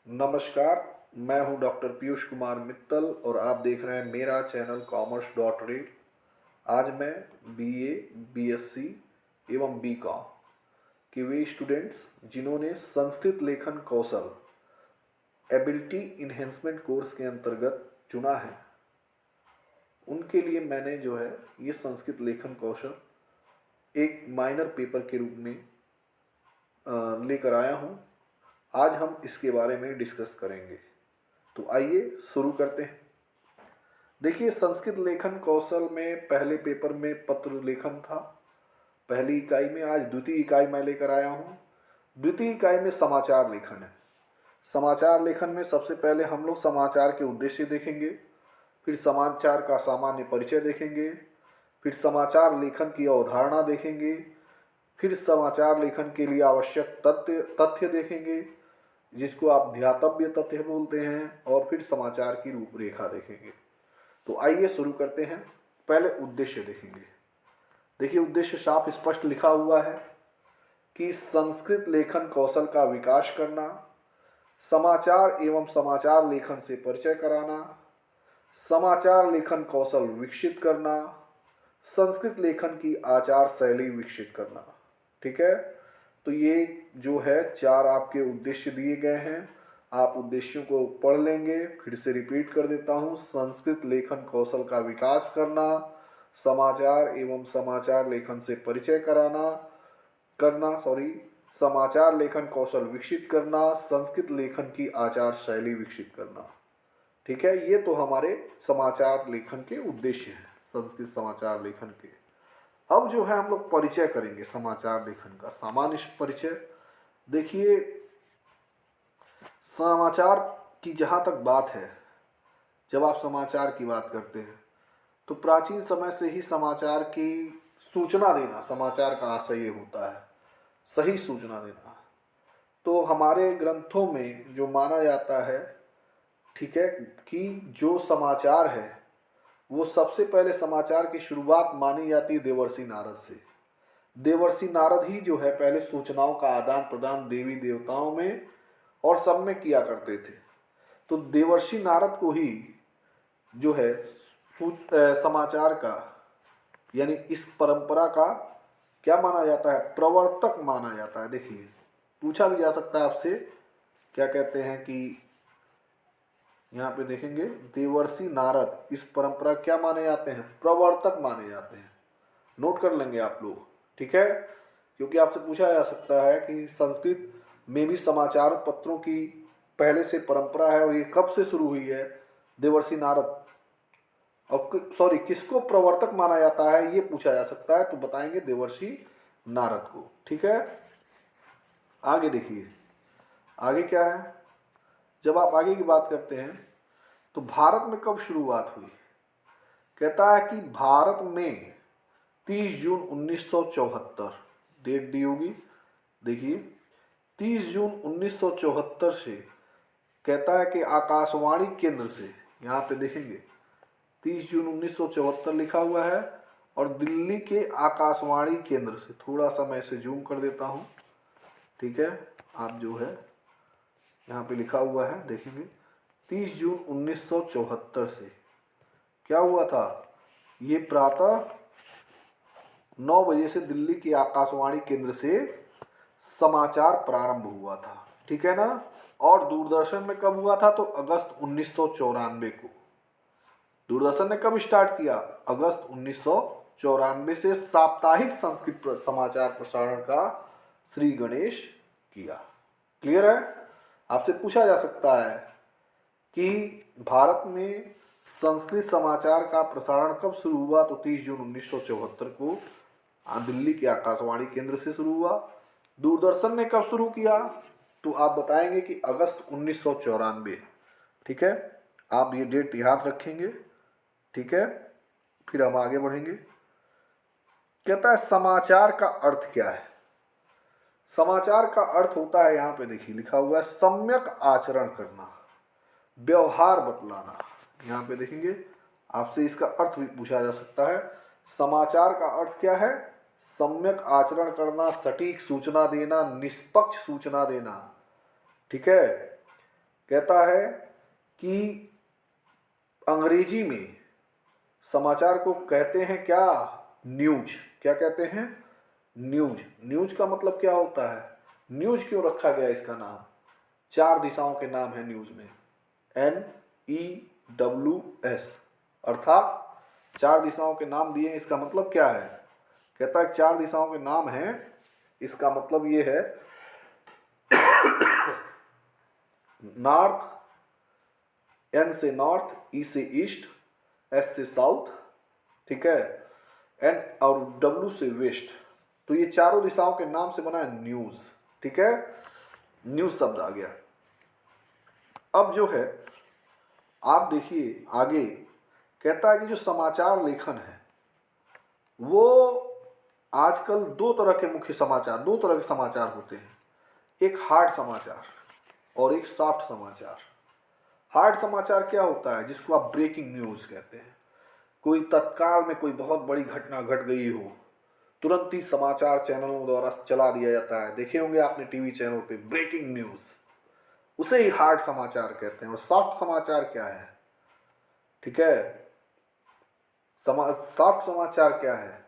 नमस्कार। मैं हूं डॉक्टर पीयूष कुमार मित्तल और आप देख रहे हैं मेरा चैनल commerce.red। आज मैं बीए, बीएससी एवं बीकॉम के वे स्टूडेंट्स जिन्होंने संस्कृत लेखन कौशल एबिलिटी इन्हेंसमेंट कोर्स के अंतर्गत चुना है, उनके लिए मैंने जो है ये संस्कृत लेखन कौशल एक माइनर पेपर के रूप में लेकर आया हूँ। आज हम इसके बारे में डिस्कस करेंगे, तो आइए शुरू करते हैं। देखिए, संस्कृत लेखन कौशल में पहले पेपर में पत्र लेखन था, पहली इकाई में। आज द्वितीय इकाई मैं लेकर आया हूँ। द्वितीय इकाई में समाचार लेखन है। समाचार लेखन में सबसे पहले हम लोग समाचार के उद्देश्य देखेंगे, फिर समाचार का सामान्य परिचय देखेंगे, फिर समाचार लेखन की अवधारणा देखेंगे, फिर समाचार लेखन के लिए आवश्यक तथ्य देखेंगे जिसको आप ध्यातव्य तथ्य बोलते हैं, और फिर समाचार की रूपरेखा देखेंगे। तो आइए शुरू करते हैं। पहले उद्देश्य देखेंगे। देखिए, उद्देश्य साफ स्पष्ट लिखा हुआ है कि संस्कृत लेखन कौशल का विकास करना, समाचार एवं समाचार लेखन से परिचय कराना, समाचार लेखन कौशल विकसित करना, संस्कृत लेखन की आचार शैली विकसित करना। ठीक है, तो ये जो है 4 आपके उद्देश्य दिए गए हैं। आप उद्देश्यों को पढ़ लेंगे। फिर से रिपीट कर देता हूँ। संस्कृत लेखन कौशल का विकास करना, समाचार एवं समाचार लेखन से परिचय समाचार लेखन कौशल विकसित करना, संस्कृत लेखन की आचार शैली विकसित करना। ठीक है, ये तो हमारे समाचार लेखन के उद्देश्य हैं, संस्कृत समाचार लेखन के। अब जो है हम लोग परिचय करेंगे समाचार लेखन का, सामान्य परिचय। देखिए, समाचार की जहाँ तक बात है, जब आप समाचार की बात करते हैं तो प्राचीन समय से ही समाचार की सूचना देना समाचार का आशय ये होता है, सही सूचना देना। तो हमारे ग्रंथों में जो माना जाता है, ठीक है, कि जो समाचार है वो सबसे पहले समाचार की शुरुआत मानी जाती है देवर्षि नारद से। देवर्षि नारद ही जो है पहले सूचनाओं का आदान प्रदान देवी देवताओं में और सब में किया करते थे। तो देवर्षि नारद को ही जो है समाचार का, यानी इस परंपरा का क्या माना जाता है, प्रवर्तक माना जाता है। देखिए, पूछा भी जा सकता है आपसे, क्या कहते हैं कि यहाँ पे देखेंगे देवर्षि नारद इस परंपरा क्या माने जाते हैं, प्रवर्तक माने जाते हैं। नोट कर लेंगे आप लोग, ठीक है, क्योंकि आपसे पूछा जा सकता है कि संस्कृत में भी समाचार पत्रों की पहले से परंपरा है और ये कब से शुरू हुई है। देवर्षि नारद, और किसको प्रवर्तक माना जाता है ये पूछा जा सकता है, तो बताएंगे देवर्षि नारद को। ठीक है, आगे देखिए, आगे क्या है। जब आप आगे की बात करते हैं तो भारत में कब शुरुआत हुई, कहता है कि भारत में 30 जून 1974 डेट दी होगी। देखिए, 30 जून 1974 से कहता है कि आकाशवाणी केंद्र से, यहाँ पे देखेंगे 30 जून 1974 लिखा हुआ है, और दिल्ली के आकाशवाणी केंद्र से, थोड़ा सा मैं इसे जूम कर देता हूँ, ठीक है, आप जो है यहाँ पे लिखा हुआ है देखेंगे 30 जून 1974 से क्या हुआ था, ये प्रातः 9 बजे से दिल्ली के आकाशवाणी केंद्र से समाचार प्रारंभ हुआ था। ठीक है ना। और दूरदर्शन में कब हुआ था, तो अगस्त 1994 को। दूरदर्शन ने कब स्टार्ट किया, अगस्त 1994 से साप्ताहिक संस्कृत समाचार प्रसारण का श्री गणेश किया। क्लियर है। आपसे पूछा जा सकता है कि भारत में संस्कृत समाचार का प्रसारण कब शुरू हुआ, तो 30 जून 1974 को दिल्ली के आकाशवाणी केंद्र से शुरू हुआ। दूरदर्शन ने कब शुरू किया, तो आप बताएंगे कि अगस्त 1994। ठीक है, आप ये डेट याद रखेंगे। ठीक है, फिर हम आगे बढ़ेंगे। कहता है समाचार का अर्थ क्या है। समाचार का अर्थ होता है, यहाँ पे देखिए लिखा हुआ है, सम्यक आचरण करना, व्यवहार बतलाना। यहाँ पे देखेंगे, आपसे इसका अर्थ भी पूछा जा सकता है। समाचार का अर्थ क्या है, सम्यक आचरण करना, सटीक सूचना देना, निष्पक्ष सूचना देना। ठीक है, कहता है कि अंग्रेजी में समाचार को कहते हैं क्या? न्यूज। क्या कहते हैं? न्यूज। न्यूज का मतलब क्या होता है? न्यूज क्यों रखा गया इसका नाम? 4 दिशाओं के नाम है न्यूज में, NEWS, अर्थात 4 दिशाओं के नाम दिए। इसका मतलब क्या है? कहता है 4 दिशाओं के नाम हैं, इसका मतलब ये है नॉर्थ, N से नॉर्थ, E से ईस्ट, S से साउथ, ठीक है, N और W से वेस्ट। तो ये चारों दिशाओं के नाम से बना है न्यूज, ठीक है, न्यूज शब्द आ गया। अब जो है आप देखिए आगे, कहता है कि जो समाचार लेखन है वो आजकल 2 तरह के मुख्य समाचार, 2 तरह के समाचार होते हैं, एक हार्ड समाचार और एक सॉफ्ट समाचार। हार्ड समाचार क्या होता है? जिसको आप ब्रेकिंग न्यूज कहते हैं। कोई तत्काल में कोई बहुत बड़ी घटना घट गई हो, तुरंत ही समाचार चैनलों द्वारा चला दिया जाता है। देखे होंगे आपने टीवी चैनल पे ब्रेकिंग न्यूज, उसे ही हार्ड समाचार कहते हैं। और सॉफ्ट समाचार क्या है? ठीक है, सॉफ्ट समाचार क्या है?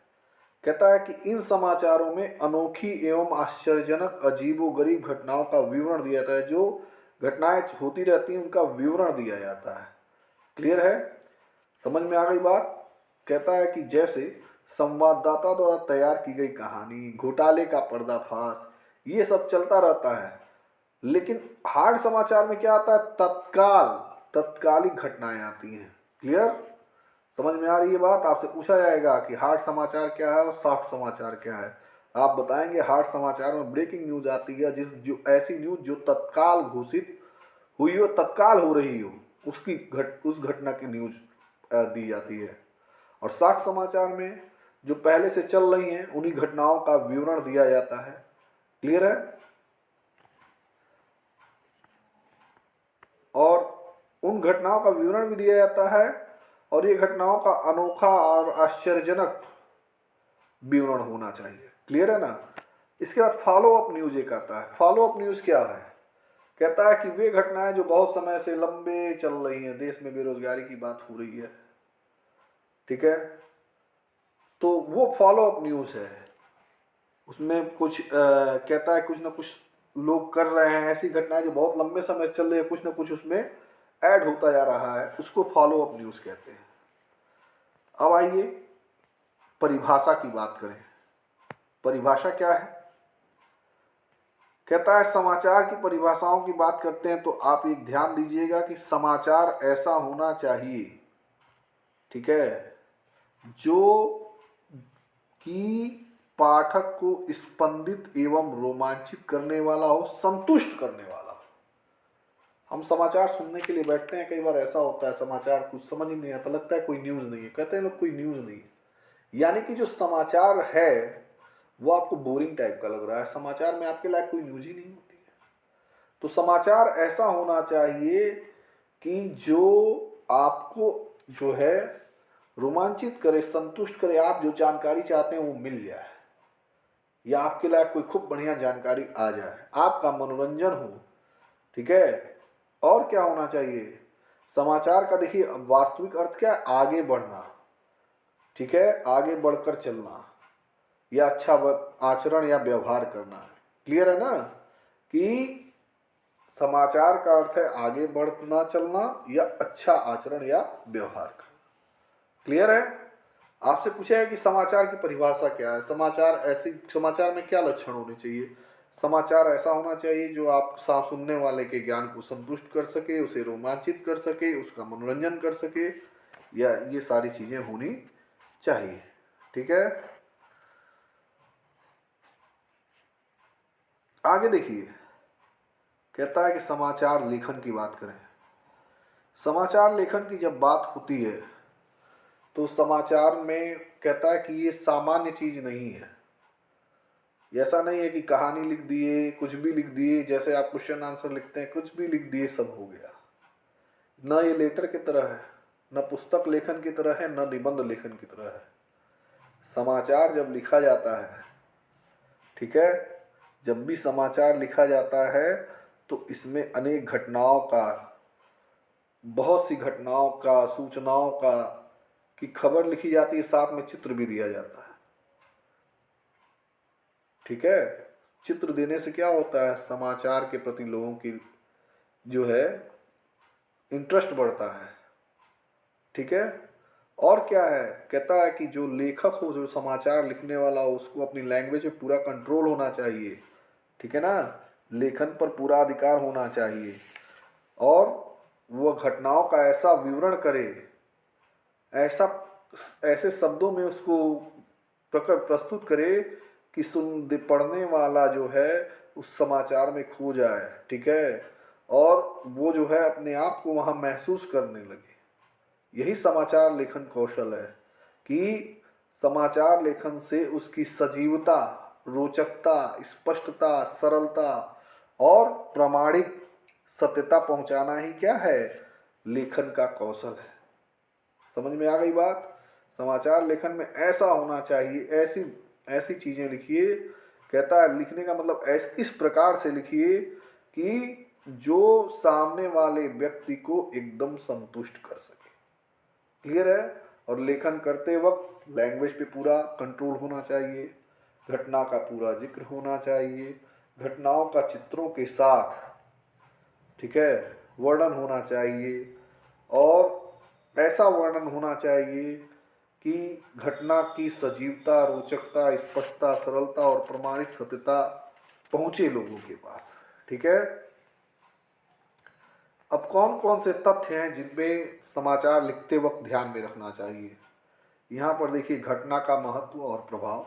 कहता है कि इन समाचारों में अनोखी एवं आश्चर्यजनक अजीबोगरीब घटनाओं का विवरण दिया जाता है। जो घटनाएं होती रहती हैं उनका विवरण दिया जाता है। क्लियर है? समझ में आ गई बात? कहता है कि जैसे संवाददाता द्वारा तैयार की गई कहानी, घोटाले का पर्दाफाश, ये सब चलता रहता है। लेकिन हार्ड समाचार में क्या आता है? तत्कालिक घटनाएं आती हैं। क्लियर? समझ में आ रही है बात? आपसे पूछा जाएगा कि हार्ड समाचार क्या है और सॉफ्ट समाचार क्या है। आप बताएंगे हार्ड समाचार में ब्रेकिंग न्यूज आती है, जो ऐसी न्यूज जो तत्काल घोषित हुई हो, तत्काल हो रही हो, उस घटना की न्यूज दी जाती है। और सॉफ्ट समाचार में जो पहले से चल रही हैं उन्हीं घटनाओं का विवरण दिया जाता है। क्लियर है? और उन घटनाओं का विवरण भी दिया जाता है और ये घटनाओं का अनोखा और आश्चर्यजनक विवरण होना चाहिए। क्लियर है ना? इसके बाद फॉलो अप न्यूज एक आता है। फॉलो अप न्यूज क्या है? कहता है कि वे घटनाएं जो बहुत समय से लंबे चल रही हैं, देश में बेरोजगारी की बात हो रही है, ठीक है, तो वो फॉलो अप न्यूज है। उसमें कुछ कहता है कुछ ना कुछ लोग कर रहे हैं, ऐसी घटनाएं जो बहुत लंबे समय से चल रही है, कुछ ना कुछ उसमें ऐड होता जा रहा है, उसको फॉलो अप न्यूज कहते हैं। अब आइए परिभाषा की बात करें। परिभाषा क्या है? कहता है समाचार की परिभाषाओं की बात करते हैं तो आप एक ध्यान दीजिएगा कि समाचार ऐसा होना चाहिए, ठीक है, जो कि पाठक को स्पंदित एवं रोमांचित करने वाला हो, संतुष्ट करने वाला हो। हम समाचार सुनने के लिए बैठते हैं, कई बार ऐसा होता है समाचार कुछ समझ ही नहीं आता, लगता है कोई न्यूज़ नहीं है, कहते हैं लोग कोई न्यूज़ नहीं है। यानी कि जो समाचार है वो आपको बोरिंग टाइप का लग रहा है, समाचार में आपके लायक कोई न्यूज़ ही नहीं होती है। तो समाचार ऐसा होना चाहिए कि जो आपको जो है रोमांचित करे, संतुष्ट करे, आप जो जानकारी चाहते हैं वो मिल जाए, या आपके लायक कोई खूब बढ़िया जानकारी आ जाए, आपका मनोरंजन हो, ठीक है। और क्या होना चाहिए समाचार का? देखिए वास्तविक अर्थ क्या है? आगे बढ़ना, ठीक है, आगे बढ़कर चलना या अच्छा आचरण या व्यवहार करना है। क्लियर है ना? कि समाचार का अर्थ है आगे बढ़ना, चलना या अच्छा आचरण या व्यवहार करना। क्लियर है? आपसे पूछा है कि समाचार की परिभाषा क्या है। समाचार में क्या लक्षण होने चाहिए? समाचार ऐसा होना चाहिए जो आप सुनने वाले के ज्ञान को संतुष्ट कर सके, उसे रोमांचित कर सके, उसका मनोरंजन कर सके, या ये सारी चीजें होनी चाहिए, ठीक है। आगे देखिए, कहता है कि समाचार लेखन की बात करें। समाचार लेखन की जब बात होती है तो समाचार में कहता है कि ये सामान्य चीज नहीं है। ऐसा नहीं है कि कहानी लिख दिए, कुछ भी लिख दिए, जैसे आप क्वेश्चन आंसर लिखते हैं कुछ भी लिख दिए सब हो गया। न ये लेटर की तरह है, न पुस्तक लेखन की तरह है, न निबंध लेखन की तरह है। समाचार जब लिखा जाता है, ठीक है, जब भी समाचार लिखा जाता है तो इसमें अनेक घटनाओं का, बहुत सी घटनाओं का, सूचनाओं का की खबर लिखी जाती है, साथ में चित्र भी दिया जाता है। ठीक है, चित्र देने से क्या होता है, समाचार के प्रति लोगों की जो है इंटरेस्ट बढ़ता है। ठीक है, और क्या है, कहता है कि जो लेखक हो, जो समाचार लिखने वाला हो, उसको अपनी लैंग्वेज में पूरा कंट्रोल होना चाहिए। ठीक है ना, लेखन पर पूरा अधिकार होना चाहिए, और वह घटनाओं का ऐसा विवरण करे, ऐसा ऐसे शब्दों में उसको प्रस्तुत करे कि पढ़ने वाला जो है उस समाचार में खो जाए। ठीक है, और वो जो है अपने आप को वहाँ महसूस करने लगे। यही समाचार लेखन कौशल है कि समाचार लेखन से उसकी सजीवता, रोचकता, स्पष्टता, सरलता और प्रामाणिक सत्यता पहुंचाना ही क्या है, लेखन का कौशल है। समझ में आ गई बात। समाचार लेखन में ऐसा होना चाहिए, ऐसी ऐसी चीजें लिखिए, कहता है लिखने का मतलब इस प्रकार से लिखिए कि जो सामने वाले व्यक्ति को एकदम संतुष्ट कर सके। क्लियर है। और लेखन करते वक्त लैंग्वेज पे पूरा कंट्रोल होना चाहिए, घटना का पूरा जिक्र होना चाहिए, घटनाओं का चित्रों के साथ, ठीक है, वर्णन होना चाहिए, और ऐसा वर्णन होना चाहिए कि घटना की सजीवता, रोचकता, स्पष्टता, सरलता और प्रमाणिक सत्यता पहुंचे लोगों के पास। ठीक है, अब कौन कौन से तथ्य हैं जिनमें समाचार लिखते वक्त ध्यान में रखना चाहिए। यहाँ पर देखिए, घटना का महत्व और प्रभाव।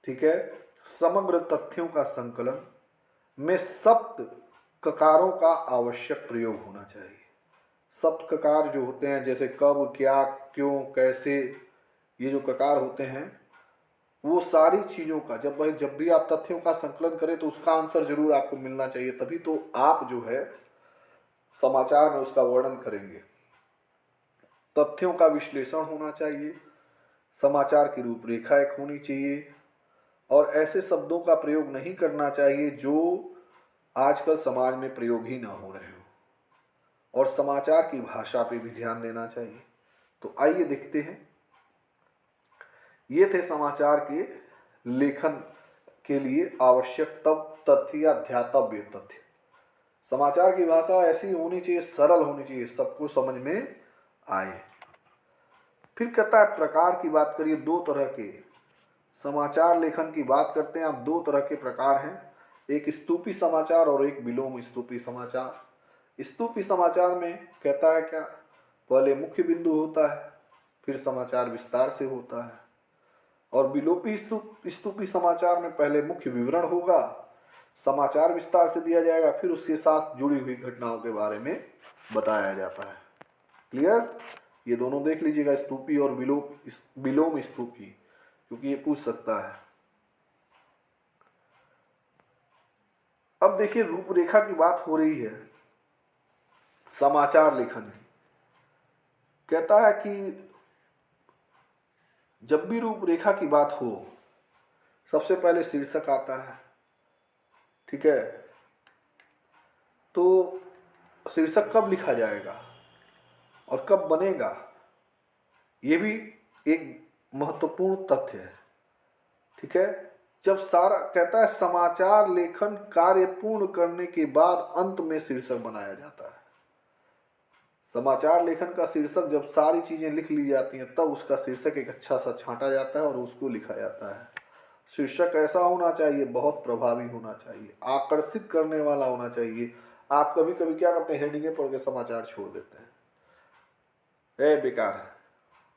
ठीक है, समग्र तथ्यों का संकलन में सप्त ककारों का आवश्यक प्रयोग होना चाहिए। सप्त ककार जो होते हैं, जैसे कब, क्या, क्यों, कैसे, ये जो ककार होते हैं, वो सारी चीज़ों का जब भी आप तथ्यों का संकलन करें तो उसका आंसर जरूर आपको मिलना चाहिए, तभी तो आप जो है समाचार में उसका वर्णन करेंगे। तथ्यों का विश्लेषण होना चाहिए, समाचार की रूपरेखा एक होनी चाहिए, और ऐसे शब्दों का प्रयोग नहीं करना चाहिए जो आजकल समाज में प्रयोग ही ना हो रहे हो, और समाचार की भाषा पे भी ध्यान देना चाहिए। तो आइए देखते हैं, ये थे समाचार के लेखन के लिए आवश्यक तथ्य या ध्यातव्य तथ्य। समाचार की भाषा ऐसी होनी चाहिए, सरल होनी चाहिए, सबको समझ में आए। फिर कहता है प्रकार की बात करिए, दो तरह के समाचार लेखन की बात करते हैं। अब दो तरह के प्रकार हैं, एक स्तूपी समाचार और एक विलोम स्तूपी समाचार। स्तूपी समाचार में कहता है क्या, पहले मुख्य बिंदु होता है, फिर समाचार विस्तार से होता है। और विलोपी स्तूपी समाचार में पहले मुख्य विवरण होगा, समाचार विस्तार से दिया जाएगा, फिर उसके साथ जुड़ी हुई घटनाओं के बारे में बताया जाता है। क्लियर, ये दोनों देख लीजिएगा, स्तूपी और विलोम स्तूपी, क्योंकि ये पूछ सकता है। अब देखिए, रूपरेखा की बात हो रही है समाचार लेखन की। कहता है कि जब भी रूपरेखा की बात हो, सबसे पहले शीर्षक आता है। ठीक है, तो शीर्षक कब लिखा जाएगा और कब बनेगा, ये भी एक महत्वपूर्ण तथ्य है। ठीक है, जब सारा, कहता है समाचार लेखन कार्य पूर्ण करने के बाद अंत में शीर्षक बनाया जाता है। समाचार लेखन का शीर्षक जब सारी चीजें लिख ली जाती हैं, तब उसका शीर्षक एक अच्छा सा छांटा जाता है और उसको लिखा जाता है। शीर्षक ऐसा होना चाहिए, बहुत प्रभावी होना चाहिए, आकर्षित करने वाला होना चाहिए। आप कभी कभी क्या करते हैं, हेडिंगें पढ़ के समाचार छोड़ देते हैं, ए बेकार है।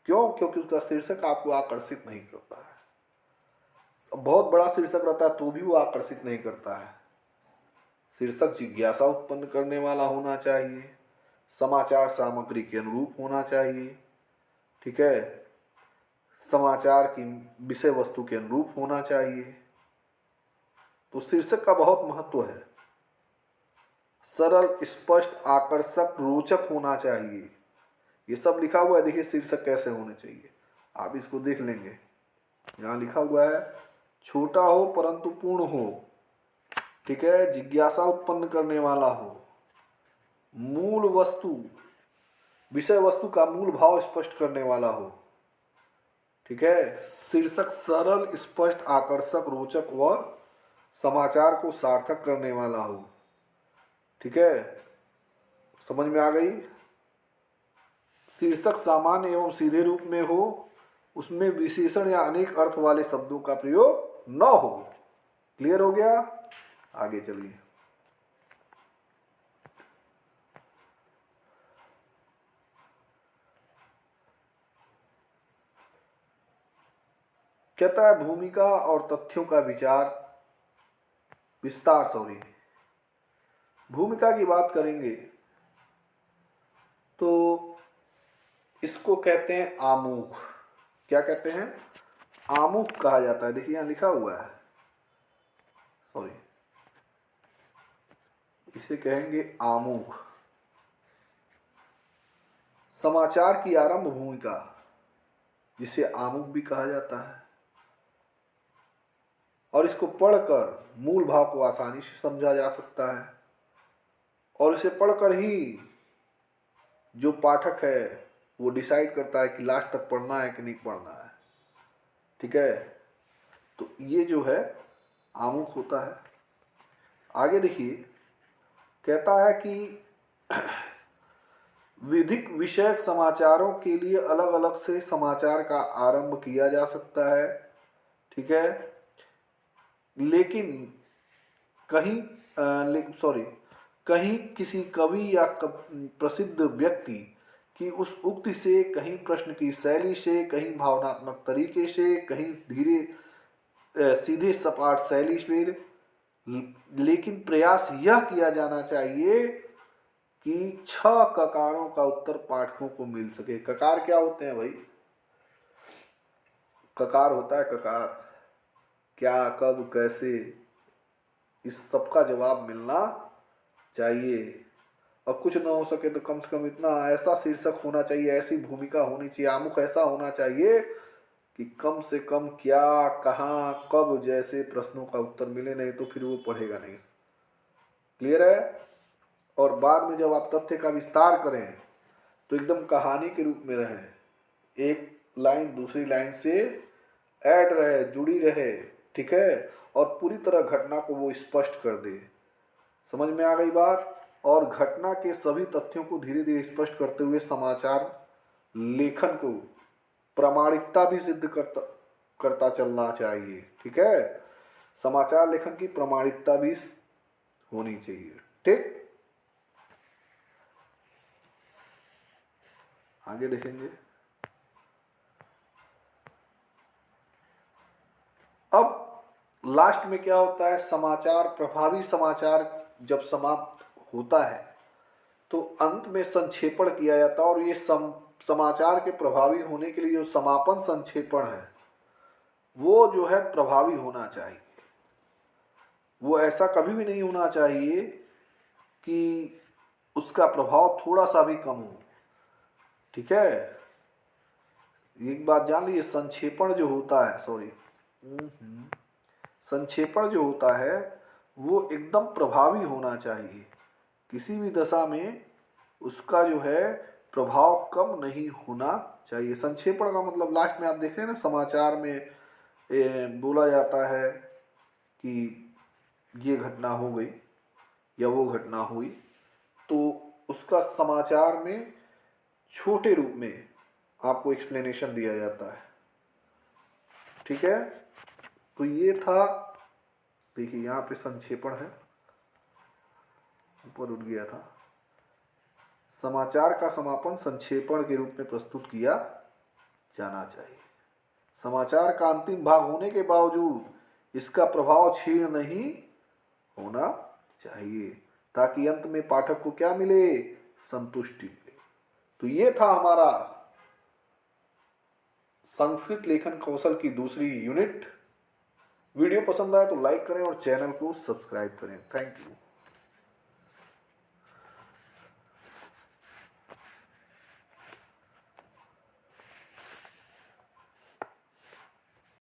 क्यों? क्योंकि उसका शीर्षक आपको आकर्षित नहीं करता है। बहुत बड़ा शीर्षक रहता है तो भी वो आकर्षित नहीं करता है। शीर्षक जिज्ञासा उत्पन्न करने वाला होना चाहिए, समाचार सामग्री के अनुरूप होना चाहिए। ठीक है, समाचार की विषय वस्तु के अनुरूप होना चाहिए। तो शीर्षक का बहुत महत्व है। सरल, स्पष्ट, आकर्षक, रोचक होना चाहिए। ये सब लिखा हुआ है, देखिए शीर्षक कैसे होने चाहिए, आप इसको देख लेंगे। यहाँ लिखा हुआ है, छोटा हो परंतु पूर्ण हो। ठीक है, जिज्ञासा उत्पन्न करने वाला हो, मूल वस्तु विषय वस्तु का मूल भाव स्पष्ट करने वाला हो, ठीक है, शीर्षक सरल स्पष्ट आकर्षक रोचक व समाचार को सार्थक करने वाला हो, ठीक है, समझ में आ गई। शीर्षक सामान्य एवं सीधे रूप में हो, उसमें विशेषण या अनेक अर्थ वाले शब्दों का प्रयोग न हो। क्लियर हो गया, आगे चलिए। कहता है भूमिका और तथ्यों का विस्तार भूमिका की बात करेंगे तो इसको कहते हैं आमुख। क्या कहते हैं? आमुख कहा जाता है। देखिए यहां लिखा हुआ है, इसे कहेंगे आमुख। समाचार की आरंभ भूमिका, जिसे आमुख भी कहा जाता है, और इसको पढ़कर मूल भाव को आसानी से समझा जा सकता है, और इसे पढ़कर ही जो पाठक है वो डिसाइड करता है कि लास्ट तक पढ़ना है कि नहीं पढ़ना है। ठीक है, तो ये जो है आमुख होता है। आगे देखिए, कहता है कि विधिक विषयक समाचारों के लिए अलग अलग से समाचार का आरंभ किया जा सकता है। ठीक है, लेकिन कहीं किसी कवि या प्रसिद्ध व्यक्ति की उस उक्ति से, कहीं प्रश्न की शैली से, कहीं भावनात्मक तरीके से, कहीं सीधे सपाट शैली से, लेकिन प्रयास यह किया जाना चाहिए कि 6 ककारों का उत्तर पाठकों को मिल सके। ककार क्या होते हैं भाई? ककार होता है ककार, क्या, कब, कैसे, इस सब का जवाब मिलना चाहिए। और कुछ ना हो सके तो कम से कम इतना ऐसा शीर्षक होना चाहिए, ऐसी भूमिका होनी चाहिए, आमुख ऐसा होना चाहिए कि कम से कम क्या, कहाँ, कब जैसे प्रश्नों का उत्तर मिले, नहीं तो फिर वो पढ़ेगा नहीं। क्लियर है? और बाद में जब आप तथ्य का विस्तार करें तो एकदम कहानी के रूप में रहे, एक लाइन दूसरी लाइन से ऐड रहे, जुड़ी रहे। ठीक है, और पूरी तरह घटना को वो स्पष्ट कर दे। समझ में आ गई बात? और घटना के सभी तथ्यों को धीरे धीरे स्पष्ट करते हुए समाचार लेखन को प्रामाणिकता भी सिद्ध करता चलना चाहिए। ठीक है, समाचार लेखन की प्रामाणिकता भी होनी चाहिए। ठीक, आगे देखेंगे। अब लास्ट में क्या होता है, समाचार, प्रभावी समाचार जब समाप्त होता है तो अंत में संक्षेपण किया जाता है, और ये समाचार के प्रभावी होने के लिए जो समापन संक्षेपण है वो जो है प्रभावी होना चाहिए। वो ऐसा कभी भी नहीं होना चाहिए कि उसका प्रभाव थोड़ा सा भी कम हो। ठीक है, एक बात जान लीजिए, संक्षेपण जो होता है संक्षेपण जो होता है वो एकदम प्रभावी होना चाहिए। किसी भी दशा में उसका जो है प्रभाव कम नहीं होना चाहिए। संक्षेपण का मतलब लास्ट में आप देख रहे हैं ना, समाचार में बोला जाता है कि ये घटना हो गई या वो घटना हुई, तो उसका समाचार में छोटे रूप में आपको एक्सप्लेनेशन दिया जाता है। ठीक है, तो ये था। देखिए यहाँ पे संक्षेपण है, ऊपर उठ गया था। समाचार का समापन संक्षेपण के रूप में प्रस्तुत किया जाना चाहिए। समाचार का अंतिम भाग होने के बावजूद इसका प्रभाव क्षीण नहीं होना चाहिए, ताकि अंत में पाठक को क्या मिले? संतुष्टि मिले। तो ये था हमारा संस्कृत लेखन कौशल की दूसरी यूनिट। वीडियो पसंद आए तो लाइक करें और चैनल को सब्सक्राइब करें। Thank you.